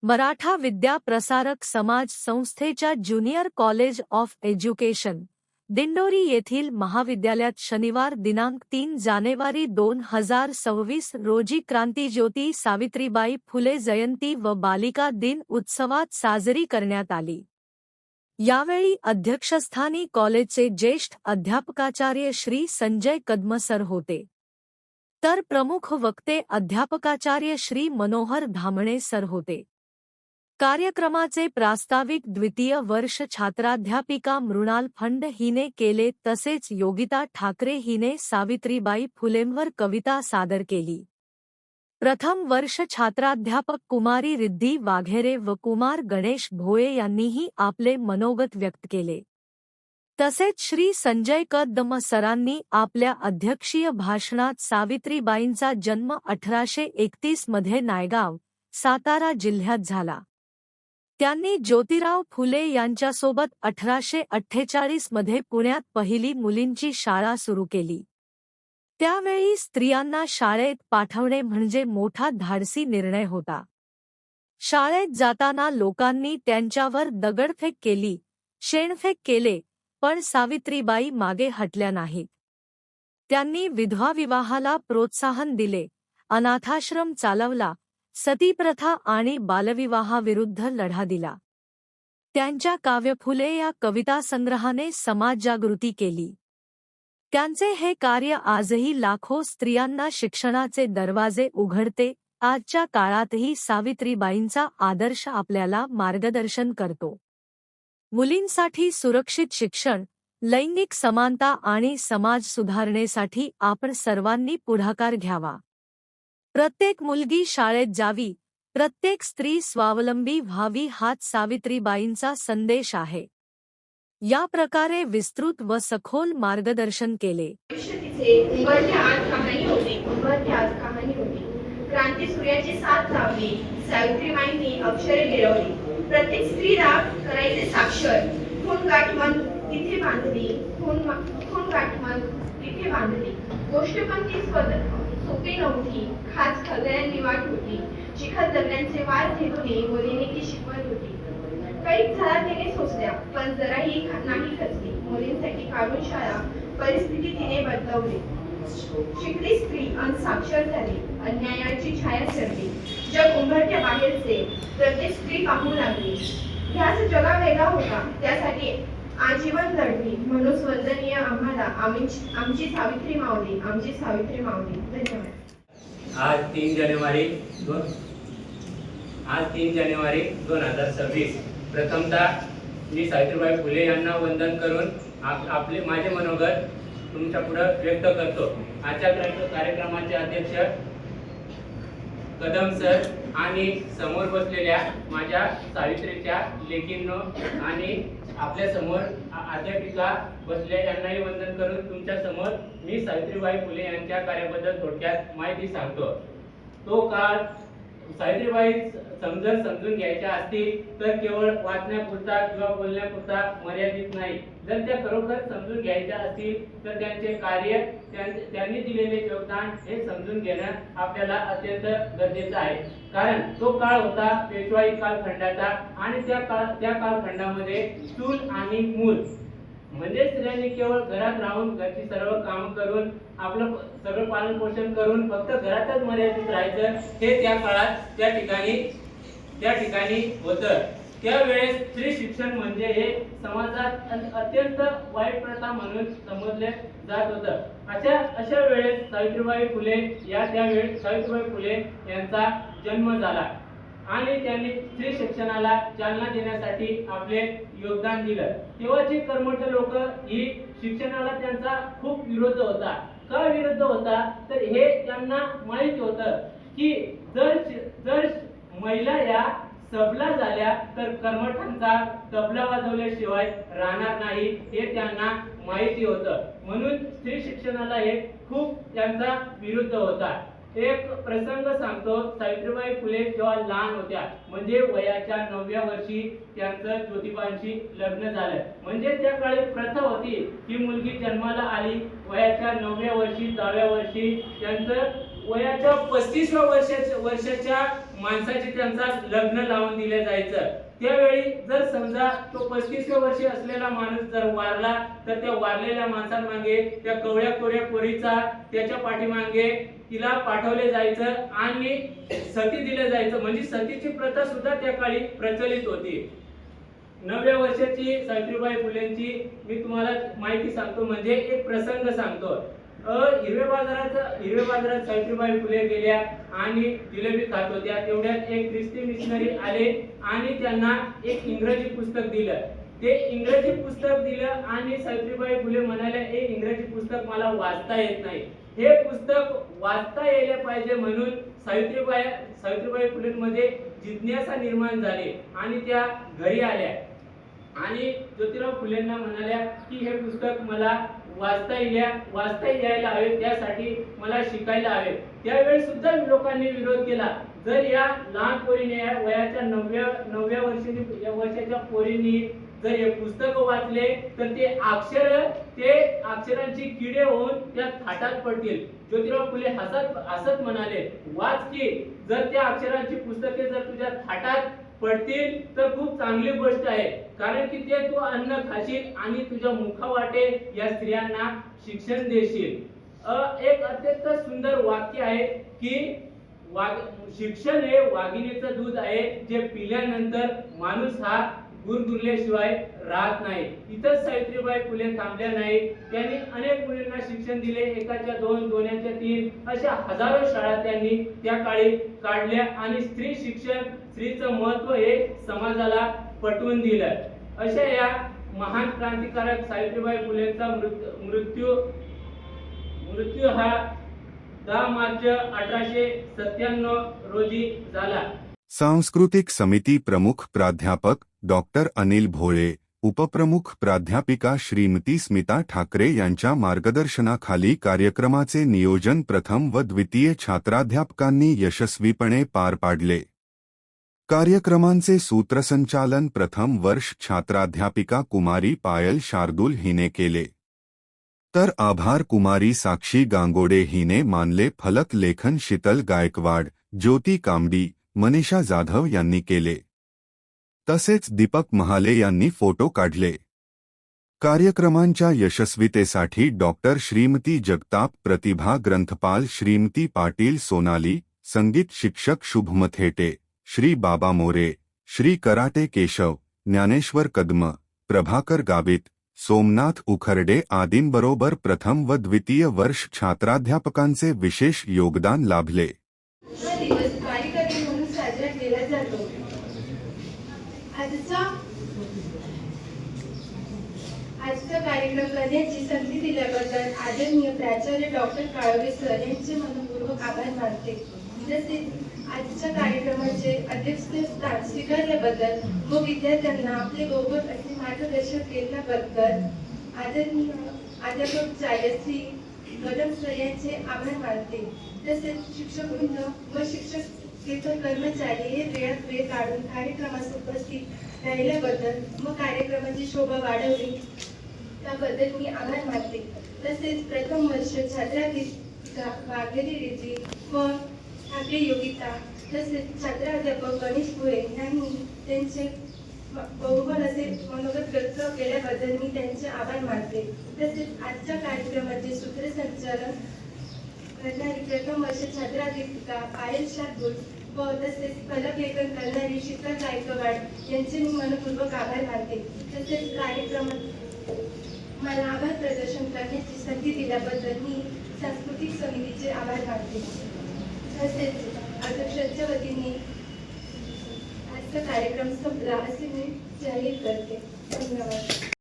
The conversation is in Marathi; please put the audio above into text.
मराठा विद्या प्रसारक समाज संस्थेच्या junior college of education Dindori येथील महाविद्यालयात शनिवार दिनांक 3 जानेवारी 2026 रोजी क्रांतिज्योती सावित्रीबाई फुले जयंती व बालिका दिन उत्सवात साजरी करण्यात आली। यावेळी अध्यक्षस्थानी कॉलेजचे ज्येष्ठ अध्यापकाचार्य श्री संजय कदम सर होते, तर प्रमुख वक्ते अध्यापकाचार्य श्री मनोहर धामणे सर होते। कार्यक्रमाचे प्रास्ताविक द्वितीय वर्ष छात्राध्यापिका मृणाल फंड हिने केले, तसेच योगिता ठाकरे हिने सावित्रीबाई फुलेंवर कविता सादर केली। प्रथम वर्ष छात्राध्यापक कुमारी रिद्धी वाघेरे व कुमार गणेश भोये यांनीही आपले मनोगत व्यक्त केले। तसेच श्री संजय कदम सरांनी आपल्या अध्यक्षीय भाषणात सावित्रीबाईंचा जन्म 1831 मध्ये नायगाव, सातारा जिल्ह्यात झाला। त्यांनी ज्योतिराव फुले यांच्यासोबत 1848 मध्ये पुण्यात पहिली मुलींची शाळा सुरू केली। त्यावेळी स्त्रियांना शाळेत पाठवणे म्हणजे मोठा धाडसी निर्णय होता। शाळेत जाताना लोकांनी त्यांच्यावर दगडफेक केली, शेणफेक केले, पण सावित्रीबाई मागे हटल्या नाहीत। त्यांनी विधवा विवाहाला प्रोत्साहन दिले, अनाथाश्रम चालवला, सतीप्रथा आणि बालविवाहाविरुद्ध लढा दिला। त्यांच्या काव्य फुले या कविता संग्रहाने समाजजागृती केली। त्यांचे हे कार्य आजही लाखो स्त्रियांना शिक्षणाचे दरवाजे उघडते। आजच्या काळातही सावित्रीबाईंचा आदर्श आपल्याला मार्गदर्शन करतो। मुलींसाठी सुरक्षित शिक्षण, लैंगिक समानता आणि समाज सुधारणेसाठी आपण सर्वांनी पुढाकार घ्यावा। प्रत्येक मुलगी शाळेत जावी, प्रत्येक स्त्री स्वावलंबी व्हावी हाच सावित्रीबाईंचा संदेश आहे। या प्रकारे विस्तृत व सखोल मार्गदर्शन केले। क्रांती सूर्याची साथ लावली, सावित्रीबाईंनी अक्षरे गिरवली, प्रत्येक स्त्रीला करायचे साक्षर, खून गाठमन तिथे बांधली, खून गाठमन तिथे बांधली। गोष्ट पण ती सोपी नव्हती, खास खगड्यांनी वाट होती, शिखर दगडांचे वार झेलून मुलींनी ती शिकवत होती। काही झाला तिने सोसल्या, पण जराही नाही खचली। मुलींसाठी काढून शाळा, परिस्थिती तिने बदलवली। शिकली स्त्री आणि साक्षर झाली, अन्यायाची छाया सरली, जग उंबरठ्या बाहेरचे प्रत्येक स्त्री पाहू लागली। ह्याच जगा वेगळा होता, त्यासाठी आजीवन लढली, म्हणून वंदनीय आम्हाला आमची सावित्री माऊली, आमची सावित्री माऊली। धन्यवाद। आज 3 जानेवारी 2026 प्रथमतः मी सावित्रीबाई फुले यांना वंदन करून माझे मनोगत तुमच्या पुढे व्यक्त करतो। आजच्या कार्यक्रमाचे अध्यक्ष कदम सर आणि समोर बसलेल्या माझ्या सावित्रीच्या लेकींनो आणि आपल्या समोर अध्यापिका बसल्या यांनाही वंदन करून तुमच्या समोर मी सावित्रीबाई फुले यांच्या कार्याबद्दल थोडक्यात माहिती सांगतो। तो काळ सावित्रीबाई समजून घ्यायच्या असतील तर केवळ वाचण्यापुरता किंवा बोलण्यापुरता मर्यादित नाही। जर त्या खरोखर समजून घ्यायच्या असतील तर त्यांचे कार्य, त्यांनी दिलेले योगदान हे समजून घेणं आपल्याला अत्यंत गरजेचं आहे। कारण तो काळ होता पेशवाई कालखंडाचा आणि त्या कालखंडामध्ये चूल आणि मूल म्हणजे स्त्रियांनी केवळ घरात राहून घरची सर्व काम करून आपलं सगळं पालन पोषण करून फक्त घरातच मर्यादित राहायचं, हे त्या काळात त्या ठिकाणी होतं। त्यावेळेस स्त्री शिक्षण म्हणजे हे समाजात अत्यंत वाईट प्रथा म्हणून समजले जात होतं। अशा वेळेस सावित्रीबाई फुले सावित्रीबाई फुले यांचा जन्म झाला आणि त्यांनी स्त्री शिक्षणाला चालना देण्यासाठी आपले योगदान दिलं। तेव्हाचे कर्मठ लोक ही शिक्षणाला त्यांचा खूप विरोध होता। का विरोध होता तर हे त्यांना माहिती होतं की जर महिला या सबला झाल्या तर कर्मठांचा तबला वाजवल्याशिवाय राहणार नाही, हे त्यांना माहिती होतं। म्हणून स्त्री शिक्षणाला हे खूप त्यांचा विरोध होता। एक प्रसंग सांगतो। सावित्रीबाई फुले जेव्हा लहान होत्या म्हणजे वयाच्या 9व्या वर्षी त्यांचं ज्योतिबांशी लग्न झालं। म्हणजे त्या काळी प्रथा होती की मुलगी जन्माला आली वयाच्या 9व्या वर्षी 10व्या वर्षी त्यांचं वयाच्या 35व्या वर्षाच्या माणसाची त्यांचा लग्न लावून दिलं जायचं। त्यावेळी जर समजा तो 35व्या वर्षी असलेला माणूस जर वारला तर त्या वारलेल्या माणसांमागे त्या कवळ्या कोऱ्या पोरीचा त्याच्या पाठीमागे तिला पाठवले जायचं आणि सती दिलं जायचं। म्हणजे सतीची प्रथा सुद्धा त्या काळी प्रचलित होती। 9व्या वर्षाची सावित्रीबाई फुलेंची मी तुम्हाला माहिती सांगतो, म्हणजे एक प्रसंग सांगतो। हिरव्या बाजारात सावित्रीबाई फुले गेल्या आणि जिलेबी खात होत्या। तेवढ्यात एक ख्रिस्ती मिशनरी आले आणि त्यांना एक इंग्रजी पुस्तक दिलं। ते इंग्रजी पुस्तक दिलं आणि सावित्रीबाई फुले म्हणाल्या, हे इंग्रजी पुस्तक मला वाचता येत नाही, हे पुस्तक वाचता यायला पाहिजे। म्हणून सावित्रीबाई फुलेंमध्ये जिज्ञासा निर्माण झाली आणि त्या घरी आल्या आणि ज्योतिराव फुलेंना म्हणाल्या की हे पुस्तक मला वाचता यायला हवे, त्यासाठी मला शिकायला हवे। त्यावेळी सुद्धा लोकांनी विरोध केला। जर या लहान पोरीने वयाच्या 9व्या वर्षाच्या पोरींनी जर हे पुस्तक वाचले तर ते अक्षरांची किडे होऊन त्या थाटात पडतील। ज्योतिराव फुले हसत म्हणाले, वाच की, जर त्या अक्षरांची पुस्तके जर तुझ्या थाटात पडतील तर खूप चांगली गोष्ट आहे, कारण की ते तू अन्न खाशील आणि तुझ्या मुखावाटे या स्त्रियांना शिक्षण देशील। एक अत्यंत सुंदर वाक्य आहे की शिक्षण हे वाघिणीचं दूध आहे, जे पिल्यानंतर माणूस हा गुरगुरल्याशिवाय राहत नाही। इथंच सावित्रीबाई फुले थांबल्या नाही, त्यांनी अनेक मुलींना शिक्षण दिले। एकाच्या 2, दोन्याच्या 3 अशा हजारो शाळा त्यांनी त्या काळी काढल्या आणि स्त्री शिक्षण, स्त्रीचं महत्व हे समाजाला पटवून दिलं। अशा या महान क्रांतिकारक सावित्रीबाई फुलेंचा मृत्यू हा 10 मार्च 1897 रोजी झाला। सांस्कृतिक समिती प्रमुख प्राध्यापक डॉक्टर अनिल भोळे, उपप्रमुख प्राध्यापिका श्रीमती स्मिता ठाकरे यांच्या मार्गदर्शनाखाली कार्यक्रमाचे नियोजन प्रथम व द्वितीय छात्राध्यापकांनी यशस्वीपणे पार पाडले। कार्यक्रमांचे सूत्रसंचालन प्रथम वर्ष छात्राध्यापिका कुमारी पायल शार्दूल हिने केले, तर आभार कुमारी साक्षी गांगोडे हिने मानले। फलक लेखन शीतल गायकवाड, ज्योती कामडी, मनीषा जाधव यांनी केले, तसेच दीपक महाले यांनी फोटो काढले। कार्यक्रमांच्या यशस्वीतेसाठी डॉक्टर श्रीमती जगताप प्रतिभा ग्रंथपाल, श्रीमती पाटील सोनाली, संगीत शिक्षक शुभमथेटे, श्री बाबा मोरे, श्री कराटे केशव, ज्ञानेश्वर कदम, प्रभाकर गावित, सोमनाथ उखरडे आदींबरोबर प्रथम व द्वितीय वर्ष छात्राध्यापकांचे विशेष योगदान लाभले। हा दिवस बालिका दिन म्हणून साजरा केला जातो। आजचा कार्यक्रम करण्याची संधी दिल्याबद्दल आदरणीय प्राचार्य डॉक्टर काळवे सर यांचे मनपूर्वक आभार मानते। तसेच आजच्या कार्यक्रमाचे अध्यक्षस्थान स्वीकारल्याबद्दल व विद्यार्थ्यांना आपले गोपद असे मार्गदर्शन केल्याबद्दल आदरणीय अध्यापक श्री कदम सर यांचे आभार मानते। तसेच शिक्षकवृंद व शिक्षकेतर कर्मचारी हे वेळात वेळ काढून कार्यक्रमास उपस्थित राहिल्याबद्दल व कार्यक्रमाची शोभा वाढवली त्याबद्दल मी आभार मानते। तसेच प्रथम वर्ष छात्राध्यापिका वाघेरी रेजी व ठाकरे योगिता, तसेच छात्राध्यापक गणेश भोळे यांनी त्यांचे बहुबल असे मनोगत व्यक्त केल्याबद्दल मी त्यांचे आभार मानते। तसेच आजच्या कार्यक्रमाचे सूत्रसंचालन करणारी प्रथम वर्ष छात्राध्यापिका पायल शार्दूल व तसेच फलक लेखन करणारी शीतल गायकवाड यांचे मी मनपूर्वक आभार मानते। तसेच कार्यक्रमात मला आभार प्रदर्शन करण्याची संधी दिल्याबद्दल मी सांस्कृतिक समितीचे आभार मानते। तसेच अध्यक्षांच्या वतीने आजचा कार्यक्रम संपला असे मी जाहीर करते। धन्यवाद।